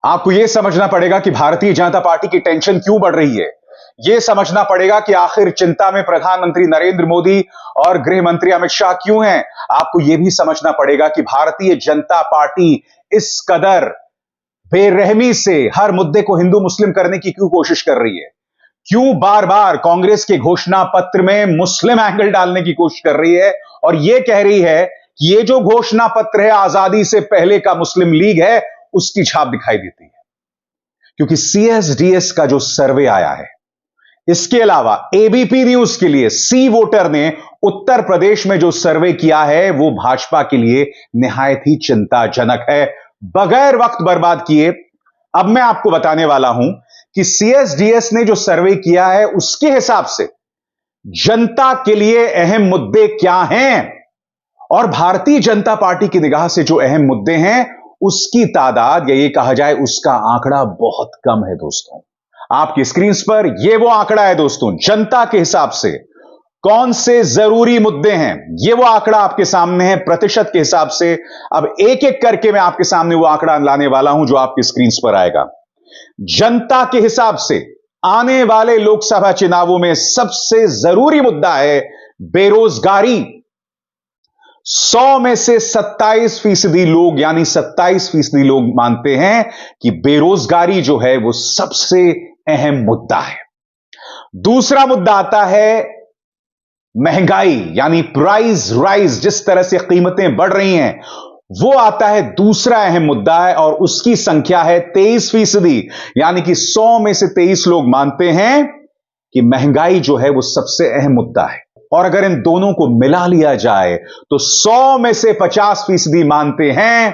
आपको यह समझना पड़ेगा कि भारतीय जनता पार्टी की टेंशन क्यों बढ़ रही है। यह समझना पड़ेगा कि आखिर चिंता में प्रधानमंत्री नरेंद्र मोदी और गृह मंत्री अमित शाह क्यों हैं। आपको यह भी समझना पड़ेगा कि भारतीय जनता पार्टी इस कदर बेरहमी से हर मुद्दे को हिंदू मुस्लिम करने की क्यों कोशिश कर रही है। क्यों बार बार कांग्रेस के घोषणा पत्र में मुस्लिम एंगल डालने की कोशिश कर रही है और यह कह रही है कि यह जो घोषणा पत्र है आजादी से पहले का मुस्लिम लीग है, उसकी छाप दिखाई देती है। क्योंकि सीएसडीएस का जो सर्वे आया है, इसके अलावा एबीपी न्यूज के लिए सी वोटर ने उत्तर प्रदेश में जो सर्वे किया है वो भाजपा के लिए निहायत ही चिंताजनक है। बगैर वक्त बर्बाद किए अब मैं आपको बताने वाला हूं कि सीएसडीएस ने जो सर्वे किया है उसके हिसाब से जनता के लिए अहम मुद्दे क्या हैं और भारतीय जनता पार्टी की निगाह से जो अहम मुद्दे हैं उसकी तादाद या ये कहा जाए उसका आंकड़ा बहुत कम है। दोस्तों, आपकी स्क्रीन पर यह वो आंकड़ा है। दोस्तों, जनता के हिसाब से कौन से जरूरी मुद्दे हैं, यह वो आंकड़ा आपके सामने है प्रतिशत के हिसाब से। अब एक एक करके मैं आपके सामने वो आंकड़ा लाने वाला हूं जो आपकी स्क्रीन पर आएगा। जनता के हिसाब से आने वाले लोकसभा चुनावों में सबसे जरूरी मुद्दा है बेरोजगारी। 100 में से 27% लोग यानी 27% लोग मानते हैं कि बेरोजगारी जो है वो सबसे अहम मुद्दा है। दूसरा मुद्दा आता है महंगाई यानी प्राइस राइज, जिस तरह से कीमतें बढ़ रही हैं वो आता है दूसरा अहम मुद्दा है और उसकी संख्या है 23%। यानी कि 100 में से 23 लोग मानते हैं कि महंगाई जो है वो सबसे अहम मुद्दा है। और अगर इन दोनों को मिला लिया जाए तो 100 में से 50% मानते हैं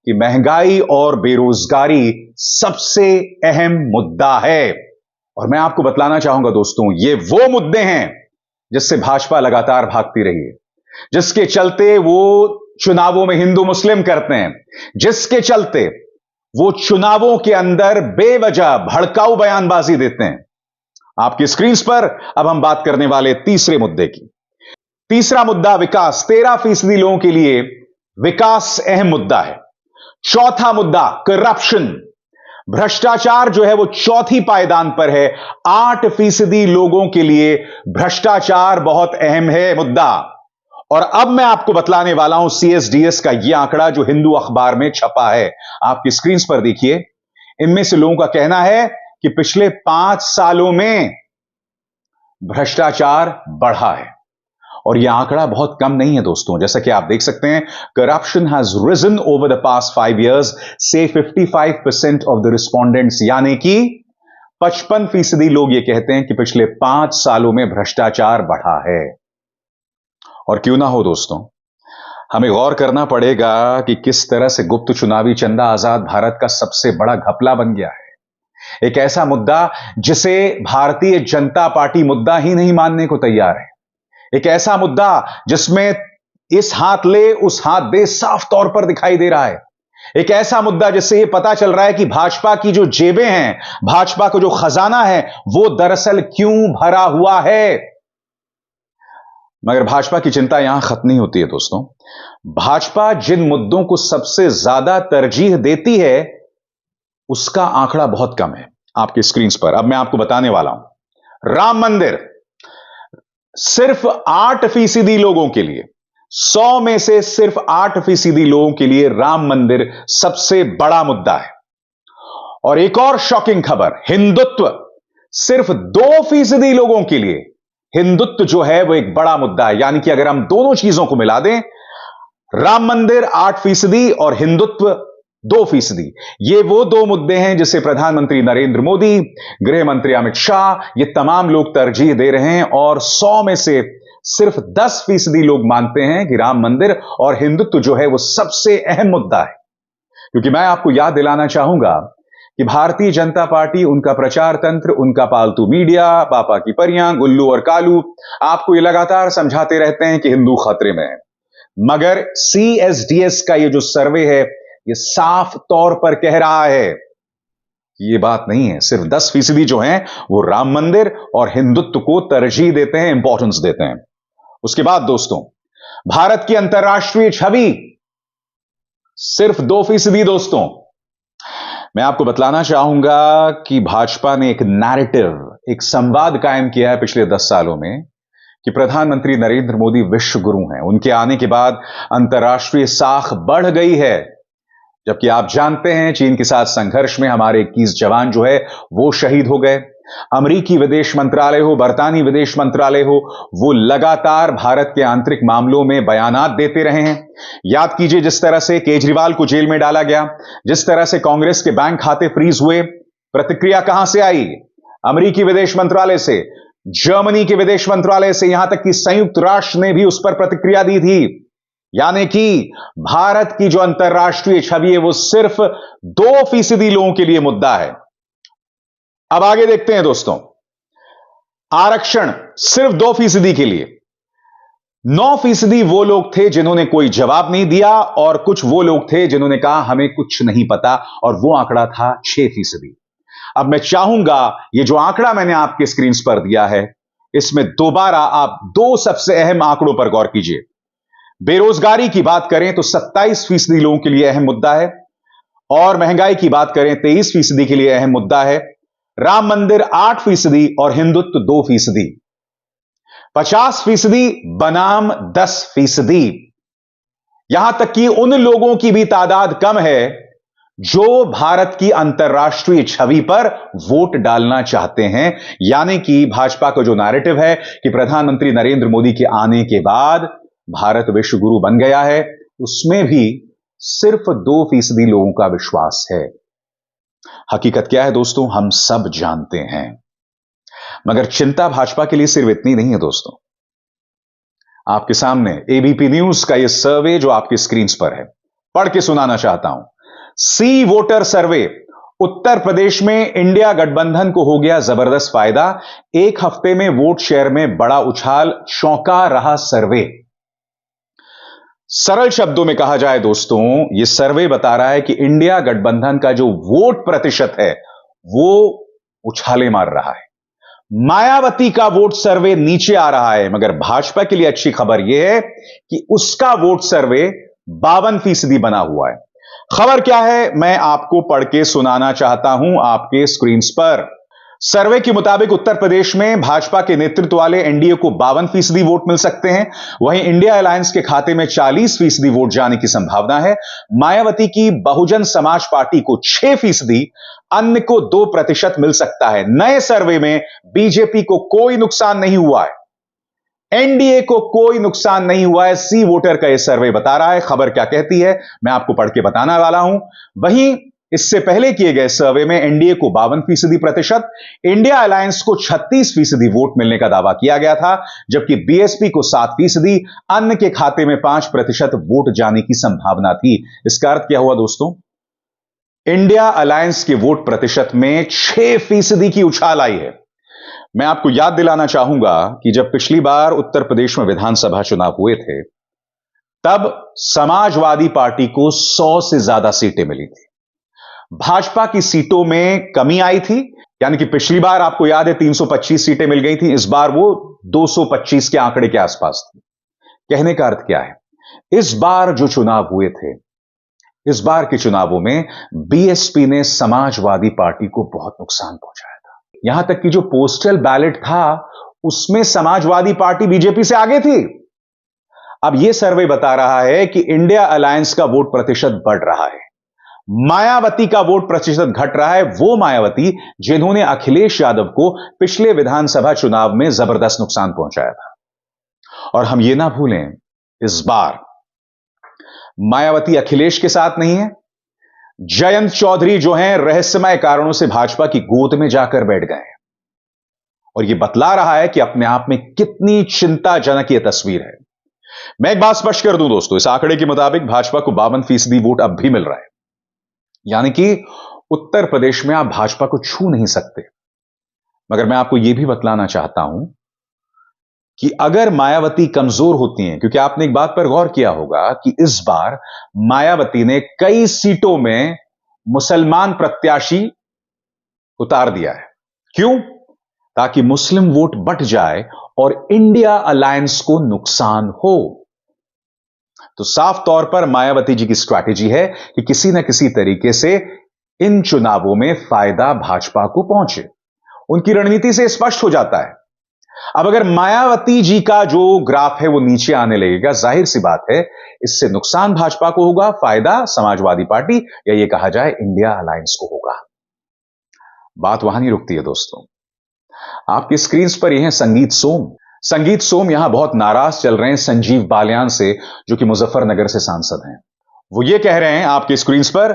कि महंगाई और बेरोजगारी सबसे अहम मुद्दा है। और मैं आपको बतलाना चाहूंगा दोस्तों, ये वो मुद्दे हैं जिससे भाजपा लगातार भागती रही है, जिसके चलते वो चुनावों में हिंदू मुस्लिम करते हैं, जिसके चलते वो चुनावों के अंदर बेवजह भड़काऊ बयानबाजी देते हैं। आपकी स्क्रीन पर अब हम बात करने वाले तीसरे मुद्दे की। तीसरा मुद्दा विकास। 13% लोगों के लिए विकास अहम मुद्दा है। चौथा मुद्दा करप्शन, भ्रष्टाचार जो है वो चौथी पायदान पर है। 8% लोगों के लिए भ्रष्टाचार बहुत अहम है मुद्दा। और अब मैं आपको बतलाने वाला हूं सीएसडीएस का यह आंकड़ा जो हिंदू अखबार में छपा है। आपकी स्क्रीन पर देखिए, इनमें से लोगों का कहना है कि पिछले 5 सालों में भ्रष्टाचार बढ़ा है और यह आंकड़ा बहुत कम नहीं है दोस्तों। जैसा कि आप देख सकते हैं, corruption has risen over the past 5 years से 55% ऑफ द रिस्पोंडेंट्स यानी कि 55% लोग यह कहते हैं कि पिछले 5 सालों में भ्रष्टाचार बढ़ा है। और क्यों ना हो दोस्तों, हमें गौर करना पड़ेगा कि किस तरह से गुप्त चुनावी चंदा आजाद भारत का सबसे बड़ा घपला बन गया है। एक ऐसा मुद्दा जिसे भारतीय जनता पार्टी मुद्दा ही नहीं मानने को तैयार है। एक ऐसा मुद्दा जिसमें इस हाथ ले उस हाथ दे साफ तौर पर दिखाई दे रहा है। एक ऐसा मुद्दा जिससे यह पता चल रहा है कि भाजपा की जो जेबें हैं, भाजपा को जो खजाना है वो दरअसल क्यों भरा हुआ है। मगर भाजपा की चिंता यहां खत्म नहीं होती है दोस्तों। भाजपा जिन मुद्दों को सबसे ज्यादा तरजीह देती है उसका आंकड़ा बहुत कम है। आपकी स्क्रीन पर अब मैं आपको बताने वाला हूं। राम मंदिर, सिर्फ 8% लोगों के लिए, 100 में से सिर्फ 8% लोगों के लिए राम मंदिर सबसे बड़ा मुद्दा है। और एक और शॉकिंग खबर, हिंदुत्व, सिर्फ 2% लोगों के लिए हिंदुत्व जो है वो एक बड़ा मुद्दा है। यानी कि अगर हम दोनों चीजों को मिला दें, राम मंदिर 8% और हिंदुत्व 2%, ये वो दो मुद्दे हैं जिसे प्रधानमंत्री नरेंद्र मोदी, गृह मंत्री अमित शाह, ये तमाम लोग तरजीह दे रहे हैं। और 100 में से सिर्फ 10% लोग मानते हैं कि राम मंदिर और हिंदुत्व जो है वो सबसे अहम मुद्दा है। क्योंकि मैं आपको याद दिलाना चाहूंगा कि भारतीय जनता पार्टी, उनका प्रचार तंत्र, उनका पालतू मीडिया, पापा की परियां, गुल्लू और कालू आपको ये लगातार समझाते रहते हैं कि हिंदू खतरे में है। मगर सीएसडीएस का ये जो सर्वे है ये साफ तौर पर कह रहा है कि ये बात नहीं है। सिर्फ 10% जो हैं वो राम मंदिर और हिंदुत्व को तरजीह देते हैं, इंपॉर्टेंस देते हैं। उसके बाद दोस्तों, भारत की अंतर्राष्ट्रीय छवि, सिर्फ 2% दोस्तों। मैं आपको बतलाना चाहूंगा कि भाजपा ने एक नैरेटिव, एक संवाद कायम किया है पिछले 10 सालों में कि प्रधानमंत्री नरेंद्र मोदी विश्व गुरु हैं। उनके आने के बाद अंतर्राष्ट्रीय साख बढ़ गई है। जबकि आप जानते हैं चीन के साथ संघर्ष में हमारे 21 जवान जो है वो शहीद हो गए। अमेरिकी विदेश मंत्रालय हो, बरतानी विदेश मंत्रालय हो, वो लगातार भारत के आंतरिक मामलों में बयानात देते रहे हैं। याद कीजिए जिस तरह से केजरीवाल को जेल में डाला गया, जिस तरह से कांग्रेस के बैंक खाते फ्रीज हुए, प्रतिक्रिया कहां से आई? अमेरिकी विदेश मंत्रालय से, जर्मनी के विदेश मंत्रालय से, यहां तक कि संयुक्त राष्ट्र ने भी उस पर प्रतिक्रिया दी थी। यानी कि भारत की जो अंतर्राष्ट्रीय छवि है वो सिर्फ 2% लोगों के लिए मुद्दा है। अब आगे देखते हैं दोस्तों, आरक्षण सिर्फ 2% के लिए। 9% वो लोग थे जिन्होंने कोई जवाब नहीं दिया और कुछ वो लोग थे जिन्होंने कहा हमें कुछ नहीं पता, और वो आंकड़ा था 6%। अब मैं चाहूंगा ये जो आंकड़ा मैंने आपके स्क्रीन पर दिया है, इसमें दोबारा आप दो सबसे अहम आंकड़ों पर गौर कीजिए। बेरोजगारी की बात करें तो 27% लोगों के लिए अहम मुद्दा है, और महंगाई की बात करें 23% के लिए अहम मुद्दा है। राम मंदिर 8% और हिंदुत्व 2%। 50% बनाम 10%। यहां तक कि उन लोगों की भी तादाद कम है जो भारत की अंतर्राष्ट्रीय छवि पर वोट डालना चाहते हैं। यानी कि भाजपा का जो नैरेटिव है कि प्रधानमंत्री नरेंद्र मोदी के आने के बाद भारत विश्व गुरु बन गया है, उसमें भी सिर्फ 2% लोगों का विश्वास है। हकीकत क्या है दोस्तों, हम सब जानते हैं। मगर चिंता भाजपा के लिए सिर्फ इतनी नहीं है दोस्तों। आपके सामने एबीपी न्यूज का यह सर्वे जो आपकी स्क्रीन पर है, पढ़ के सुनाना चाहता हूं। सी वोटर सर्वे, उत्तर प्रदेश में इंडिया गठबंधन को हो गया जबरदस्त फायदा, एक हफ्ते में वोट शेयर में बड़ा उछाल, चौंका रहा सर्वे। सरल शब्दों में कहा जाए दोस्तों, यह सर्वे बता रहा है कि इंडिया गठबंधन का जो वोट प्रतिशत है वो उछाले मार रहा है। मायावती का वोट सर्वे नीचे आ रहा है, मगर भाजपा के लिए अच्छी खबर यह है कि उसका वोट सर्वे 52% बना हुआ है। खबर क्या है मैं आपको पढ़ के सुनाना चाहता हूं आपके स्क्रीन पर। सर्वे के मुताबिक उत्तर प्रदेश में भाजपा के नेतृत्व वाले एनडीए को 52% वोट मिल सकते हैं। वहीं इंडिया अलायंस के खाते में 40% वोट जाने की संभावना है। मायावती की बहुजन समाज पार्टी को 6%, अन्य को 2% मिल सकता है। नए सर्वे में बीजेपी को कोई नुकसान नहीं हुआ है, एनडीए को कोई नुकसान नहीं हुआ है। सी वोटर का यह सर्वे बता रहा है। खबर क्या कहती है मैं आपको पढ़ के बताने वाला हूं। वहीं इससे पहले किए गए सर्वे में एनडीए को 52% प्रतिशत, इंडिया अलायंस को 36% वोट मिलने का दावा किया गया था, जबकि बीएसपी को 7%, अन्य के खाते में 5% वोट जाने की संभावना थी। इसका अर्थ क्या हुआ दोस्तों, इंडिया अलायंस के वोट प्रतिशत में 6% की उछाल आई है। मैं आपको याद दिलाना चाहूंगा कि जब पिछली बार उत्तर प्रदेश में विधानसभा चुनाव हुए थे, तब समाजवादी पार्टी को 100 से ज्यादा सीटें मिली थी। भाजपा की सीटों में कमी आई थी, यानी कि पिछली बार आपको याद है 325 सीटें मिल गई थी, इस बार वो 225 के आंकड़े के आसपास थी। कहने का अर्थ क्या है, इस बार जो चुनाव हुए थे, इस बार के चुनावों में बीएसपी ने समाजवादी पार्टी को बहुत नुकसान पहुंचाया था। यहां तक कि जो पोस्टल बैलेट था उसमें समाजवादी पार्टी बीजेपी से आगे थी। अब यह सर्वे बता रहा है कि इंडिया अलायंस का वोट प्रतिशत बढ़ रहा है, मायावती का वोट प्रतिशत घट रहा है। वो मायावती जिन्होंने अखिलेश यादव को पिछले विधानसभा चुनाव में जबरदस्त नुकसान पहुंचाया था। और हम ये ना भूलें, इस बार मायावती अखिलेश के साथ नहीं है। जयंत चौधरी जो हैं रहस्यमय कारणों से भाजपा की गोद में जाकर बैठ गए हैं, और यह बतला रहा है कि अपने आप में कितनी चिंताजनक यह तस्वीर है। मैं एक बात स्पष्ट कर दूं दोस्तों, इस आंकड़े के मुताबिक भाजपा को 52% वोट अब भी मिल रहा है, यानी कि उत्तर प्रदेश में आप भाजपा को छू नहीं सकते। मगर मैं आपको यह भी बतलाना चाहता हूं कि अगर मायावती कमजोर होती हैं, क्योंकि आपने एक बात पर गौर किया होगा कि इस बार मायावती ने कई सीटों में मुसलमान प्रत्याशी उतार दिया है। क्यों? ताकि मुस्लिम वोट बट जाए और इंडिया अलायंस को नुकसान हो। तो साफ तौर पर मायावती जी की स्ट्रैटेजी है कि किसी न किसी तरीके से इन चुनावों में फायदा भाजपा को पहुंचे। उनकी रणनीति से स्पष्ट हो जाता है। अब अगर मायावती जी का जो ग्राफ है वो नीचे आने लगेगा, जाहिर सी बात है इससे नुकसान भाजपा को होगा, फायदा समाजवादी पार्टी या ये कहा जाए इंडिया अलायंस को होगा। बात वहां नहीं रुकती है दोस्तों। आपकी स्क्रीन पर यह है संगीत सोम। संगीत सोम यहां बहुत नाराज चल रहे हैं संजीव बालियान से, जो कि मुजफ्फरनगर से सांसद हैं। वो ये कह रहे हैं आपकी स्क्रीन पर,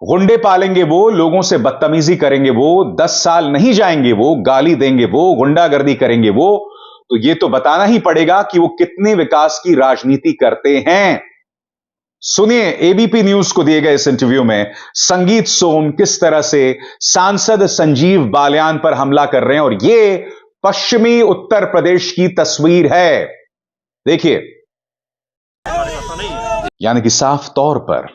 गुंडे पालेंगे वो, लोगों से बदतमीजी करेंगे वो, 10 साल नहीं जाएंगे वो, गाली देंगे वो, गुंडागर्दी करेंगे वो, तो ये तो बताना ही पड़ेगा कि वो कितने विकास की राजनीति करते हैं। सुनिए एबीपी न्यूज को दिए गए इस इंटरव्यू में संगीत सोम किस तरह से सांसद संजीव बालियान पर हमला कर रहे हैं, और ये पश्चिमी उत्तर प्रदेश की तस्वीर है। देखिए, यानी कि साफ तौर पर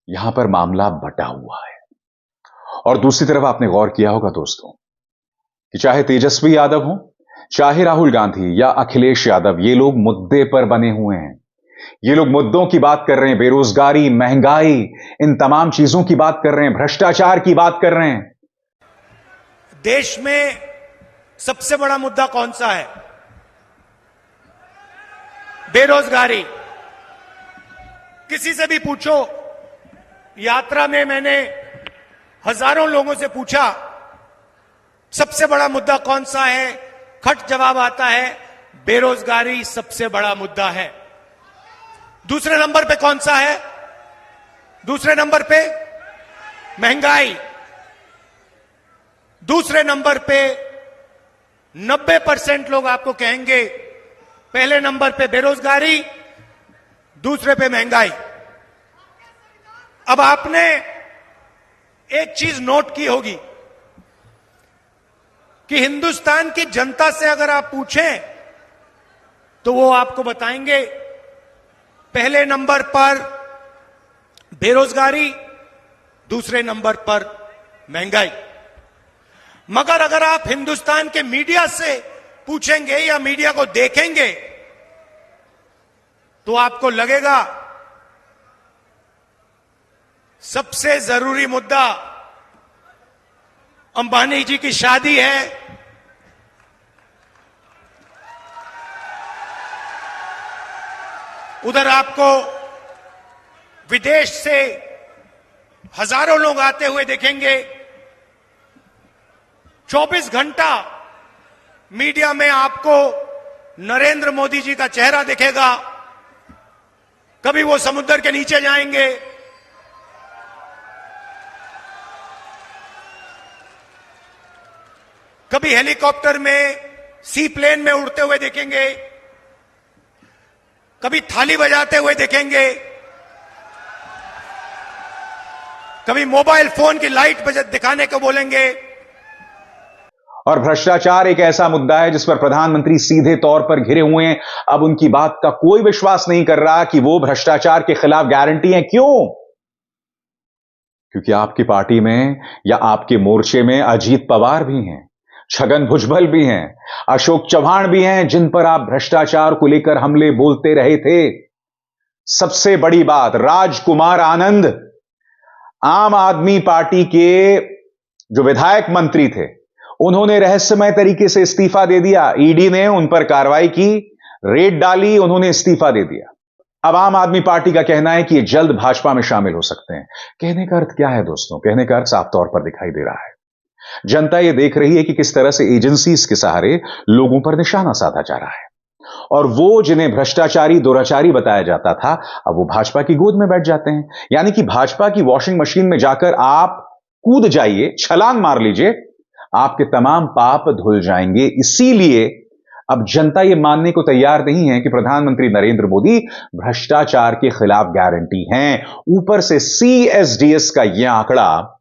यहां पर मामला बटा हुआ है। और दूसरी तरफ आपने गौर किया होगा दोस्तों कि चाहे तेजस्वी यादव हो, चाहे राहुल गांधी या अखिलेश यादव, ये लोग मुद्दे पर बने हुए हैं। ये लोग मुद्दों की बात कर रहे हैं, बेरोजगारी, महंगाई, इन तमाम चीजों की बात कर रहे हैं, भ्रष्टाचार की बात कर रहे हैं। देश में सबसे बड़ा मुद्दा कौन सा है? बेरोजगारी। किसी से भी पूछो, यात्रा में मैंने हजारों लोगों से पूछा सबसे बड़ा मुद्दा कौन सा है, खट जवाब आता है बेरोजगारी सबसे बड़ा मुद्दा है। दूसरे नंबर पे कौन सा है? दूसरे नंबर पे महंगाई। दूसरे नंबर पे 90% लोग आपको कहेंगे पहले नंबर पे बेरोजगारी, दूसरे पे महंगाई। अब आपने एक चीज नोट की होगी कि हिंदुस्तान की जनता से अगर आप पूछें तो वो आपको बताएंगे पहले नंबर पर बेरोजगारी, दूसरे नंबर पर महंगाई। मगर अगर आप हिंदुस्तान के मीडिया से पूछेंगे या मीडिया को देखेंगे तो आपको लगेगा सबसे जरूरी मुद्दा अंबानी जी की शादी है, उधर आपको विदेश से हजारों लोग आते हुए देखेंगे। 24 घंटा मीडिया में आपको नरेंद्र मोदी जी का चेहरा दिखेगा। कभी वो समुद्र के नीचे जाएंगे, कभी हेलीकॉप्टर में, सी प्लेन में उड़ते हुए देखेंगे, कभी थाली बजाते हुए देखेंगे, कभी मोबाइल फोन की लाइट दिखाने को बोलेंगे। और भ्रष्टाचार एक ऐसा मुद्दा है जिस पर प्रधानमंत्री सीधे तौर पर घिरे हुए हैं। अब उनकी बात का कोई विश्वास नहीं कर रहा कि वो भ्रष्टाचार के खिलाफ गारंटी है। क्यों? क्योंकि आपकी पार्टी में या आपके मोर्चे में अजीत पवार भी हैं, छगन भुजबल भी हैं, अशोक चौहान भी हैं, जिन पर आप भ्रष्टाचार को लेकर हमले बोलते रहे थे। सबसे बड़ी बात, राजकुमार आनंद आम आदमी पार्टी के जो विधायक मंत्री थे, उन्होंने रहस्यमय तरीके से इस्तीफा दे दिया। ईडी ने उन पर कार्रवाई की, रेड डाली, उन्होंने इस्तीफा दे दिया। अब आम आदमी पार्टी का कहना है कि ये जल्द भाजपा में शामिल हो सकते हैं। कहने का अर्थ क्या है दोस्तों? कहने का अर्थ साफ तौर पर दिखाई दे रहा है। जनता ये देख रही है कि किस तरह से एजेंसीज के सहारे लोगों पर निशाना साधा जा रहा है, और वो जिन्हें भ्रष्टाचारी, दुराचारी बताया जाता था, अब वो भाजपा की गोद में बैठ जाते हैं। यानी कि भाजपा की वॉशिंग मशीन में जाकर आप कूद जाइए, छलांग मार लीजिए, आपके तमाम पाप धुल जाएंगे। इसीलिए अब जनता यह मानने को तैयार नहीं है कि प्रधानमंत्री नरेंद्र मोदी भ्रष्टाचार के खिलाफ गारंटी हैं। ऊपर से सीएसडीएस का यह आंकड़ा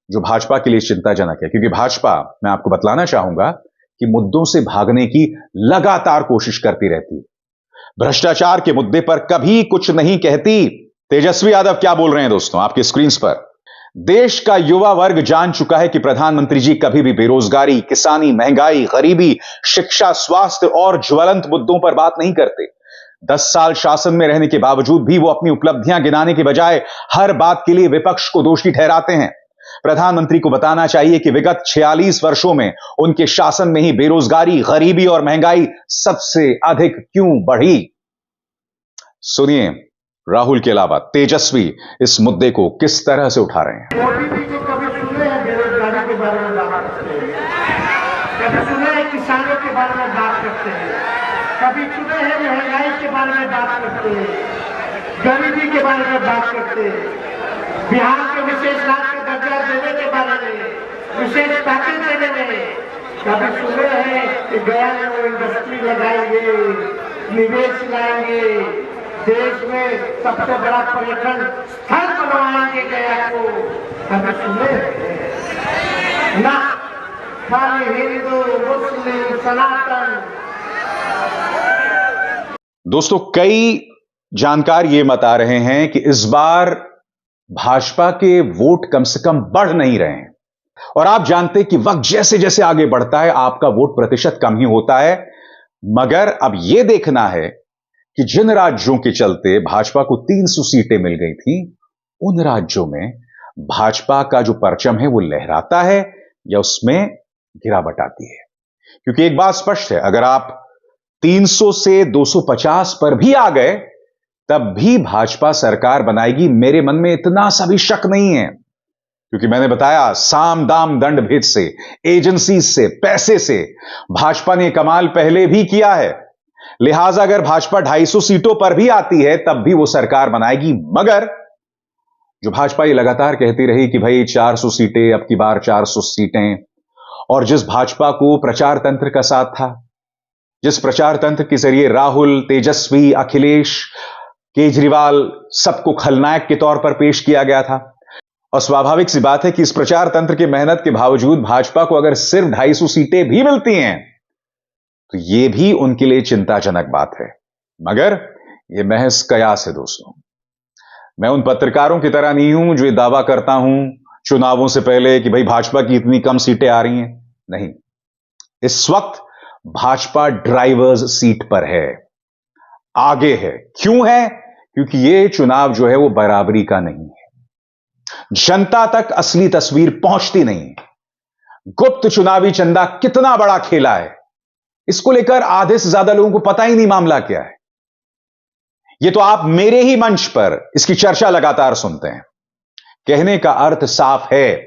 जो भाजपा के लिए चिंताजनक है, क्योंकि भाजपा, मैं आपको बतलाना चाहूंगा कि मुद्दों से भागने की लगातार कोशिश करती रहती है, भ्रष्टाचार के मुद्दे पर कभी कुछ नहीं कहती। तेजस्वी यादव क्या बोल रहे हैं दोस्तों आपकी स्क्रीन पर? देश का युवा वर्ग जान चुका है कि प्रधानमंत्री जी कभी भी बेरोजगारी, किसानी, महंगाई, गरीबी, शिक्षा, स्वास्थ्य और ज्वलंत मुद्दों पर बात नहीं करते। 10 साल शासन में रहने के बावजूद भी वो अपनी उपलब्धियां गिनाने के बजाय हर बात के लिए विपक्ष को दोषी ठहराते हैं। प्रधानमंत्री को बताना चाहिए कि विगत 46 वर्षों में उनके शासन में ही बेरोजगारी, गरीबी और महंगाई सबसे अधिक क्यों बढ़ी। सुनिए राहुल के अलावा तेजस्वी इस मुद्दे को किस तरह से उठा रहे हैं। मोदी जी को कभी सुने हैं बेरोजगारी के बारे में बात करते हैं, कभी सुने हैं किसानों के बारे में बात करते हैं, कभी सुने हैं महंगाई के बारे में बात करते हैं, गरीबी के बारे में बात करते हैं, बिहार के विशेष राज्य का दर्जा देने के बारे में, विशेष पैकेज देने में कभी सुने हैं कि गया में वो इंडस्ट्री लगाएंगे, निवेश लाएंगे, देश में सबसे बड़ा पर्यटन स्थल बनवाएंगे गया को, कभी सुने ना। खाली हिंदू मुस्लिम सनातन। दोस्तों कई जानकार ये बता रहे हैं कि इस बार भाजपा के वोट कम से कम बढ़ नहीं रहे हैं, और आप जानते हैं कि वक्त जैसे जैसे आगे बढ़ता है आपका वोट प्रतिशत कम ही होता है। मगर अब यह देखना है कि जिन राज्यों के चलते भाजपा को 300 सीटें मिल गई थी, उन राज्यों में भाजपा का जो परचम है वो लहराता है या उसमें गिरावट आती है। क्योंकि एक बात स्पष्ट है, अगर आप 300 से 250 पर भी आ गए तब भी भाजपा सरकार बनाएगी, मेरे मन में इतना सा भी शक नहीं है। क्योंकि मैंने बताया साम दाम दंड भेद से, एजेंसी से, पैसे से भाजपा ने कमाल पहले भी किया है। लिहाजा अगर भाजपा 250 सीटों पर भी आती है तब भी वो सरकार बनाएगी। मगर जो भाजपा ये लगातार कहती रही कि भाई 400 सीटें, अब की बार 400 सीटें, और जिस भाजपा को प्रचार तंत्र का साथ था, जिस प्रचार तंत्र के जरिए राहुल, तेजस्वी, अखिलेश, केजरीवाल सबको खलनायक के तौर पर पेश किया गया था, और स्वाभाविक सी बात है कि इस प्रचार तंत्र की मेहनत के बावजूद भाजपा को अगर सिर्फ 250 सीटें भी मिलती हैं तो यह भी उनके लिए चिंताजनक बात है। मगर यह महज कयास है दोस्तों। मैं उन पत्रकारों की तरह नहीं हूं जो ये दावा करता हूं चुनावों से पहले कि भाई भाजपा की इतनी कम सीटें आ रही हैं। नहीं, इस वक्त भाजपा ड्राइवर्स सीट पर है, आगे है। क्यों है? क्योंकि यह चुनाव जो है वो बराबरी का नहीं है। जनता तक असली तस्वीर पहुंचती नहीं। गुप्त चुनावी चंदा कितना बड़ा खेला है, इसको लेकर आधे से ज्यादा लोगों को पता ही नहीं मामला क्या है। यह तो आप मेरे ही मंच पर इसकी चर्चा लगातार सुनते हैं। कहने का अर्थ साफ है,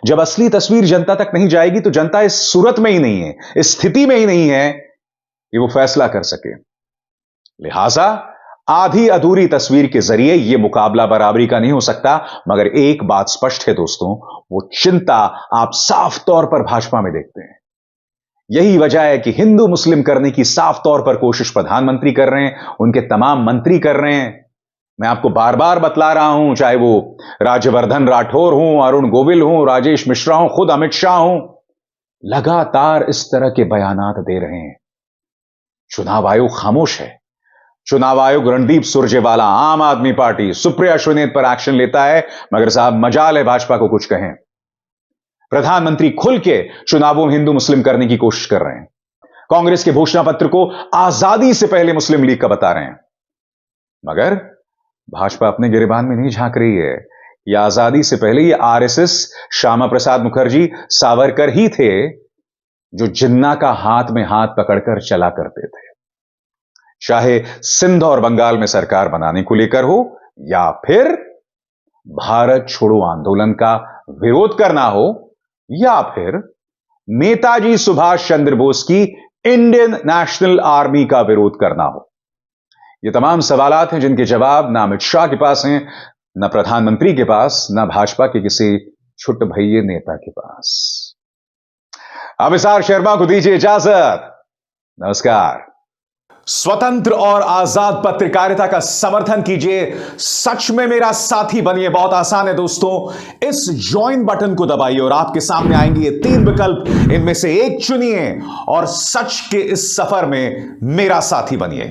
जब असली तस्वीर जनता तक नहीं जाएगी तो जनता इस सूरत में ही नहीं है, इस स्थिति में ही नहीं है कि वो फैसला कर सके। लिहाजा आधी अधूरी तस्वीर के जरिए यह मुकाबला बराबरी का नहीं हो सकता। मगर एक बात स्पष्ट है दोस्तों, वो चिंता आप साफ तौर पर भाजपा में देखते हैं। यही वजह है कि हिंदू मुस्लिम करने की साफ तौर पर कोशिश प्रधानमंत्री कर रहे हैं, उनके तमाम मंत्री कर रहे हैं। मैं आपको बार बार बतला रहा हूं, चाहे वो राज्यवर्धन राठौर हों, अरुण गोविल हों, राजेश मिश्रा हों, खुद अमित शाह हों, लगातार इस तरह के बयानात दे रहे हैं। चुनाव आयोग खामोश है। चुनाव आयोग रणदीप सुरजेवाला, आम आदमी पार्टी, सुप्रिया शुनेत पर एक्शन लेता है, मगर साहब मजाल है भाजपा को कुछ कहें। प्रधानमंत्री खुल के चुनावों में हिंदू मुस्लिम करने की कोशिश कर रहे हैं। कांग्रेस के घोषणा पत्र को आजादी से पहले मुस्लिम लीग का बता रहे हैं। मगर भाजपा अपने गिरेबान में नहीं झांक रही है। यह आजादी से पहले ये आरएसएस, श्यामा प्रसाद मुखर्जी, सावरकर ही थे जो जिन्ना का हाथ में हाथ पकड़कर चला करते थे। चाहे सिंध और बंगाल में सरकार बनाने को लेकर हो या फिर भारत छोड़ो आंदोलन का विरोध करना हो या फिर नेताजी सुभाष चंद्र बोस की इंडियन नेशनल आर्मी का विरोध करना हो। ये तमाम सवालात हैं जिनके जवाब ना अमित शाह के पास हैं, ना प्रधानमंत्री के पास, ना भाजपा के किसी छुट भैये नेता के पास। अभिसार शर्मा को दीजिए इजाजत। नमस्कार। स्वतंत्र और आजाद पत्रकारिता का समर्थन कीजिए, सच में मेरा साथी बनिए। बहुत आसान है दोस्तों, इस ज्वाइन बटन को दबाइए और आपके सामने आएंगे ये 3 विकल्प, इनमें से एक चुनिए और सच के इस सफर में मेरा साथी बनिए।